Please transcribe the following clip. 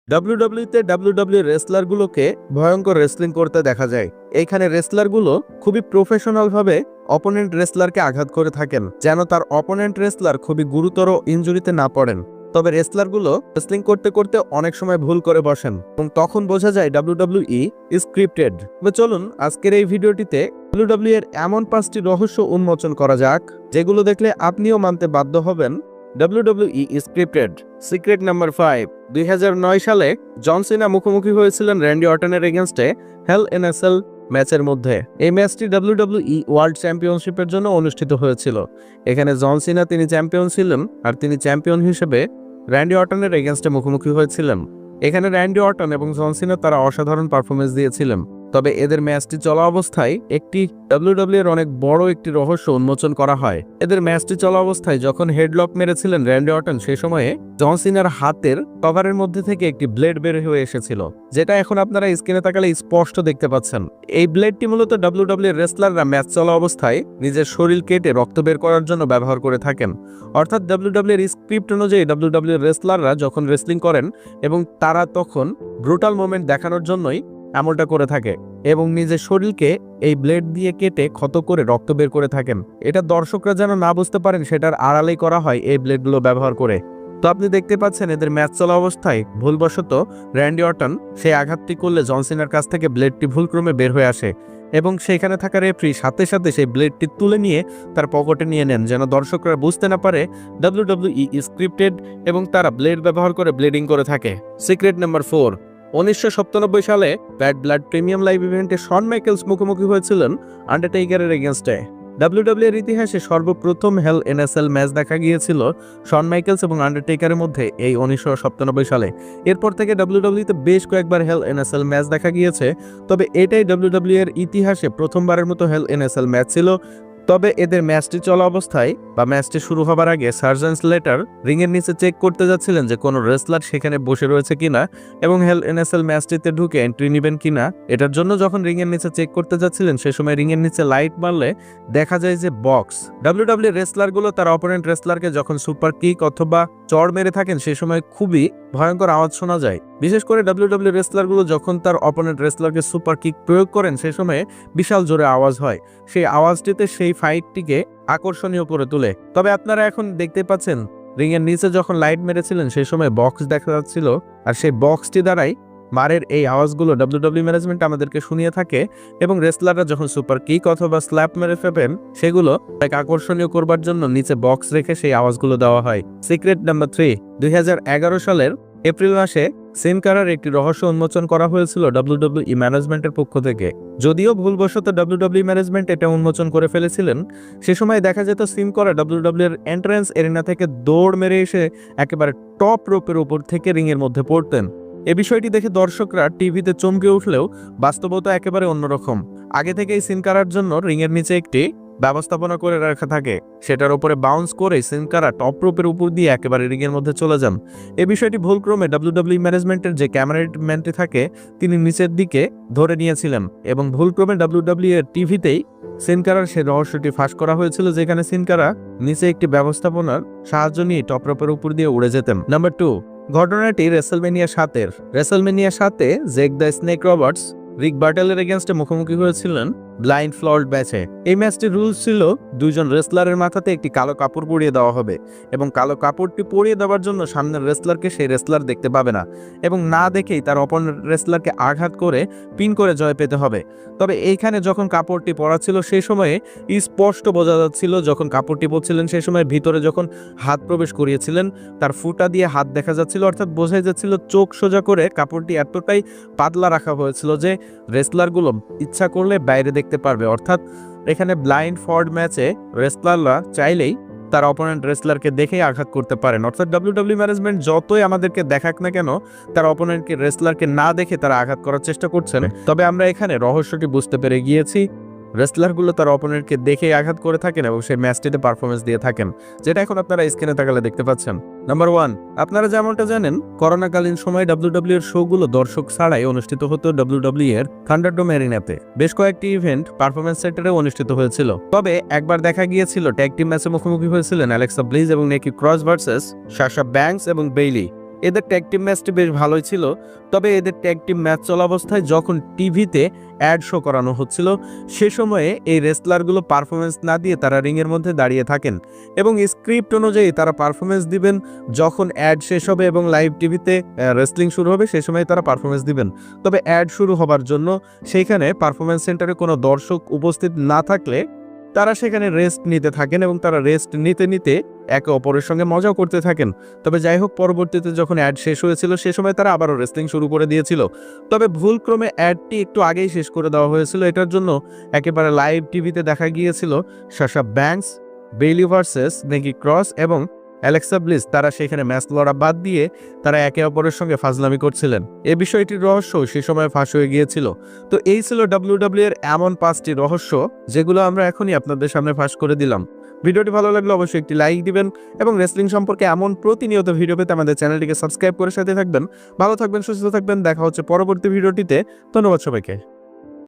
ডাব্লিউডাব্লিউতে WWE রেসলারগুলোকে ভয়ঙ্কর wrestling করতে দেখা যায়। এইখানে রেসলারগুলো খুবই প্রফেশনালভাবে অপোনেন্ট রেসলারকে আঘাত করে থাকেন, যেন তার অপোনেন্ট রেসলার খুবই গুরুতর ইনজুরিতে না পড়েন। তবে রেসলারগুলো রেসলিং করতে করতে অনেক সময় ভুল করে বসেন এবং তখন বোঝা যায় ডাব্লিউডাব্লিউই স্ক্রিপ্টেড। তবে চলুন আজকের এই ভিডিওটিতে ডাব্লিউডাব্লিউ এর এমন 5টি রহস্য উন্মোচন করা যাক, যেগুলো দেখলে আপনিও মানতে বাধ্য হবেন ডাব্লিউডাব্লিউই স্ক্রিপ্টেড। Secret number 5। 2009 সালে জন সিনা মুখোমুখি হয়েছিলেন র্যান্ডি অর্টনের এগেনস্টে হেল ইন এ সেল ম্যাচের মধ্যে। এই ম্যাচটি ডাব্লিউডাব্লিউই ওয়ার্ল্ড চ্যাম্পিয়নশিপের জন্য অনুষ্ঠিত হয়েছিল। এখানে জন সিনা তিনি চ্যাম্পিয়ন ছিলেন, আর তিনি চ্যাম্পিয়ন হিসেবে র্যান্ডি অর্টনের এগেনস্টে মুখোমুখি হয়েছিলেন। এখানে র্যান্ডি অর্টন এবং জন সিনা তারা অসাধারণ পারফরমেন্স দিয়েছিলেন। তবে এদের ম্যাচটি চলা অবস্থায় একটি ডাব্লিউডাব্লিউ এর অনেক বড় একটি রহস্য উন্মোচন করা হয়। এদের ম্যাচটি চলা অবস্থায় যখন হেডলক মেরেছিলেন র্যান্ডি অর্টন, সেই সময়ে জন সিনার হাতের কভারের মধ্যে থেকে একটি ব্লেড বের হয়ে এসেছিল, যেটা এখন আপনারা স্ক্রিনে তাকালে স্পষ্ট দেখতে পাচ্ছেন। এই ব্লেডটি মূলত ডাব্লিউডাব্লিউ এর রেসলাররা ম্যাচ চলা অবস্থায় নিজের শরীর কেটে রক্ত বের করার জন্য ব্যবহার করে থাকেন। অর্থাৎ ডাব্লিউডাব্লিউ এর স্ক্রিপ্ট অনুযায়ী ডাব্লিউডাব্লিউ এর রেসলাররা যখন রেসলিং করেন এবং তারা তখন ব্রুটাল মোমেন্ট দেখানোর জন্যই এমনটা করে থাকে এবং নিজের শরীরকে এই ব্লেড দিয়ে কেটে ক্ষত করে রক্ত বের করে থাকেন। এটা দর্শকরা যেন না বুঝতে পারেন সেটার আড়ালেই করা হয় এই ব্লেডগুলো ব্যবহার করে। তো আপনি দেখতে পাচ্ছেন এদের ম্যাচ চলা অবস্থায় ভুলবশত র্যান্ডি অর্টন সেই আঘাতটি করলে জন সিনার কাছ থেকে ব্লেডটি ভুলক্রমে বের হয়ে আসে এবং সেখানে থাকা রেফারি সাথে সাথে সেই ব্লেডটি তুলে নিয়ে তার পকেটে নিয়ে নেন, যেন দর্শকরা বুঝতে না পারে ডাব্লিউডাব্লিউই স্ক্রিপ্টেড এবং তারা ব্লেড ব্যবহার করে ব্লিডিং করে থাকে। Secret number 4। 1997 সালে ব্যাড ব্লাড প্রিমিয়াম লাইভ ইভেন্টে শন মাইকেলস মুখোমুখি হয়েছিলেন আন্ডারটেকারের এগেনস্টে। ডাব্লিউডাব্লিউ এর ইতিহাসে সর্বপ্রথম হেল ইন এ সেল ম্যাচ দেখা গিয়েছিল শন মাইকেলস এবং আন্ডারটেকারের মধ্যে এই 1997 সালে। এরপর থেকে ডাব্লিউডাব্লিউতে বেশ কয়েকবার হেল ইন এ সেল ম্যাচ দেখা গিয়েছে, তবে এটাই ডাব্লিউডাব্লিউ এর ইতিহাসে প্রথমবারের মতো হেল ইন এ সেল ম্যাচ ছিল। তবে এদের ম্যাচটি চলা অবস্থায় বা ম্যাচটি শুরু হবার আগে সার্জন স্লেটার রিংয়ের নিচে চেক করতে যাচ্ছিলেন যে কোনো রেসলার সেখানে বসে রয়েছে কিনা এবং হেল ইন এ সেল ম্যাচটিতে ঢুকে এন্ট্রি নেবেন কিনা। এটার জন্য যখন রিংয়ের নিচে চেক করতে যাচ্ছিলেন সে সময় রিংয়ের নিচে লাইট মারলে দেখা যায় যে বক্স। ডাব্লিউডাব্লিউ রেসলারগুলো তার অপোনেন্ট রেসলারকে যখন সুপার কিক অথবা চড় মেরে থাকেন সেই সময় খুবই ভয়ঙ্কর আওয়াজ শোনা যায়। বিশেষ করে ডাব্লিউডাব্লিউ রেসলারগুলো যখন তার অপোনেন্ট রেসলারকে সুপার কিক প্রয়োগ করেন সেই সময় বিশাল জোরে আওয়াজ হয়। সেই আওয়াজটিতে সেই ফাইটটিকে আকর্ষণীয় করে তোলে। তবে আপনারা এখন দেখতে পাচ্ছেন রিংয়ের নিচে যখন লাইট মেরেছিলেন সেই সময় বক্স দেখা যাচ্ছিল, আর সেই বক্সটি দ্বারাই মারের এই আওয়াজগুলো ডাব্লিউডাব্লিউ ম্যানেজমেন্ট আমাদেরকে শুনিয়ে থাকে এবং রেসলাররা যখন সুপার কিক অথবা স্ল্যাপ মেরে ফেলেন সেগুলো আকর্ষণীয় করবার জন্য নিচে বক্স রেখে সেই আওয়াজগুলো দেওয়া হয়। Secret number 3। 2011 সালের এপ্রিল মাসে সিন কারার একটি রহস্য উন্মোচন করা হয়েছিল ডাব্লিউডাব্লিউই ম্যানেজমেন্টের পক্ষ থেকে। যদিও ভুলবশত ডাব্লিউডাব্লিউ ম্যানেজমেন্ট এটা উন্মোচন করে ফেলেছিলেন, সে সময় দেখা যেত সিন কারা ডাব্লিউডাব্লিউ এর এন্ট্রান্স এরিনা থেকে দৌড় মেরে এসে একেবারে টপ রোপের উপর থেকে রিংয়ের মধ্যে পড়তেন। এ বিষয়টি দেখে দর্শকরা টিভিতে চমকে উঠলেও বাস্তবতা একেবারে অন্যরকম। আগে থেকেই সিন কারার জন্য রিংয়ের নিচে একটি ব্যবস্থাপনা করে রাখা থাকে, সেটার উপরে বাউন্স করে সিন কারা টপ রোপের উপর দিয়ে একেবারে রিংয়ের মধ্যে চলে যান। এই বিষয়টি ভুলক্রমে ডাব্লিউডাব্লিউ ম্যানেজমেন্টের যে ক্যামেরাম্যানটি থাকে তিনি নিচের দিকে ধরে নিয়েছিলেন এবং ভুলক্রমে ডাব্লিউডাব্লিউ এর টিভিতেই সিন কারার সেই রহস্যটি ফাঁস করা হয়েছিল, যেখানে সিন কারা নিচে একটি ব্যবস্থাপনার সাহায্য নিয়ে টপ রোপের উপর দিয়ে উড়ে যেতেন। নাম্বার 2। ঘটনাটি রেসলমেনিয়া 7-এ Jake the Snake Roberts Rick বার্টেলের এগেনস্টে মুখোমুখি হয়েছিলেন ব্লাইন্ড ফ্লড ম্যাচে। এই ম্যাচটির রুলস ছিল দুইজন রেসলারের মাথাতে একটি কালো কাপড় পরিয়ে দেওয়া হবে এবং কালো কাপড়টি পরিয়ে দেওয়ার জন্য সামনের রেসলারকে সেই রেসলার দেখতে পাবে না এবং না দেখেই তার অপোনেন্ট রেসলারকে আঘাত করে পিন করে জয় পেতে হবে। তবে এইখানে যখন কাপড়টি পরা ছিল সেই সময়ে স্পষ্ট বোঝা যাচ্ছিল যখন কাপড়টি পরছিলেন সেই সময় ভিতরে যখন হাত প্রবেশ করিয়েছিলেন তার ফুটা দিয়ে হাত দেখা যাচ্ছিল, অর্থাৎ বোঝাই যাচ্ছিল চোখ সোজা করে কাপড়টি এতটাই পাতলা রাখা হয়েছিল যে রেসলারগুলো ইচ্ছা করলে বাইরে দেখতে পারবে। অর্থাৎ এখানে ব্লাইন্ড ফ্লড ম্যাচে রেসলাররা চাইলেই তার অপোনেন্ট রেসলারকে দেখেই আঘাত করতে পারেন। অর্থাৎ ডাব্লিউডাব্লিউ ম্যানেজমেন্ট যতই আমাদেরকে দেখাক না কেন তার অপোনেন্টকে রেসলারকে না দেখে তারা আঘাত করার চেষ্টা করছেন। তবে আমরা এখানে রহস্যটি বুঝতে পেরে গিয়েছি, রেসলারগুলো তার অপোনেন্টকে দেখেই আঘাত করে থাকেন এবং সেই ম্যাচটিতে পারফরমেন্স দিয়ে থাকেন, যেটা এখন আপনারা স্ক্রিনে তাকালে দেখতে পাচ্ছেন। নাম্বার 1। আপনারা যেমনটা জানেন করোনাকালীন সময় ডাব্লিউডাব্লিউ এর শোগুলো দর্শক ছাড়াই অনুষ্ঠিত হতো ডাব্লিউডাব্লিউ এর থান্ডারডোম এরিনাতে। বেশ কয়েকটি ইভেন্ট পারফরমেন্স সেন্টারে অনুষ্ঠিত হয়েছিল। তবে একবার দেখা গিয়েছিল ট্যাগ টিম ম্যাচে মুখোমুখি হয়েছিলেন অ্যালেক্সা ব্লিজ এবং নিকি ক্রস ভার্সেস সাশা ব্যাংকস এবং বেইলি। এদের ট্যাগ টিম ম্যাচটি বেশ ভালোই ছিল, তবে এদের ট্যাগ টিম ম্যাচ চলা অবস্থায় যখন টিভিতে অ্যাড শো করানো হচ্ছিল সে সময়ে এই রেসলারগুলো পারফরমেন্স না দিয়ে তারা রিংয়ের মধ্যে দাঁড়িয়ে থাকেন এবং স্ক্রিপ্ট অনুযায়ী তারা পারফরমেন্স দিবেন। যখন অ্যাড শেষ হবে এবং লাইভ টিভিতে রেসলিং শুরু হবে সে সময় তারা পারফরমেন্স দিবেন। তবে অ্যাড শুরু হবার জন্য সেইখানে পারফরমেন্স সেন্টারে কোনো দর্শক উপস্থিত না থাকলে তারা সেখানে রেস্ট নিতে থাকেন এবং তারা রেস্ট নিতে নিতে একে অপরের সঙ্গে মজাও করতে থাকেন। তবে যাই হোক, পরবর্তীতে যখন অ্যাড শেষ হয়েছিল সে সময় তারা আবারও রেসলিং শুরু করে দিয়েছিল। তবে ভুলক্রমে অ্যাডটি একটু আগেই শেষ করে দেওয়া হয়েছিল। এটার জন্য একেবারে লাইভ টিভিতে দেখা গিয়েছিল সাশা ব্যাঙ্কস, বেইলি ভার্সেস নিকি ক্রস এবং অ্যালেক্সা ব্লিস তারা সেখানে ম্যাচ লড়া বাদ দিয়ে তারা একে অপরের সঙ্গে ফাজলামি করছিলেন। এ বিষয়টির রহস্য সে সময় ফাঁস হয়ে গিয়েছিল। তো এই ছিল WWE এর এমন 5টি রহস্য যেগুলো আমরা এখনই আপনাদের সামনে ফাঁস করে দিলাম। ভিডিওটি ভালো লাগলে অবশ্যই একটি লাইক দিবেন এবং রেসলিং সম্পর্কে এমন প্রতিনিয়ত ভিডিও পেতে আমাদের চ্যানেলটিকে সাবস্ক্রাইব করে সাথে থাকবেন। ভালো থাকবেন, সুস্থ থাকবেন। দেখা হচ্ছে পরবর্তী ভিডিওটিতে। ধন্যবাদ সবাইকে।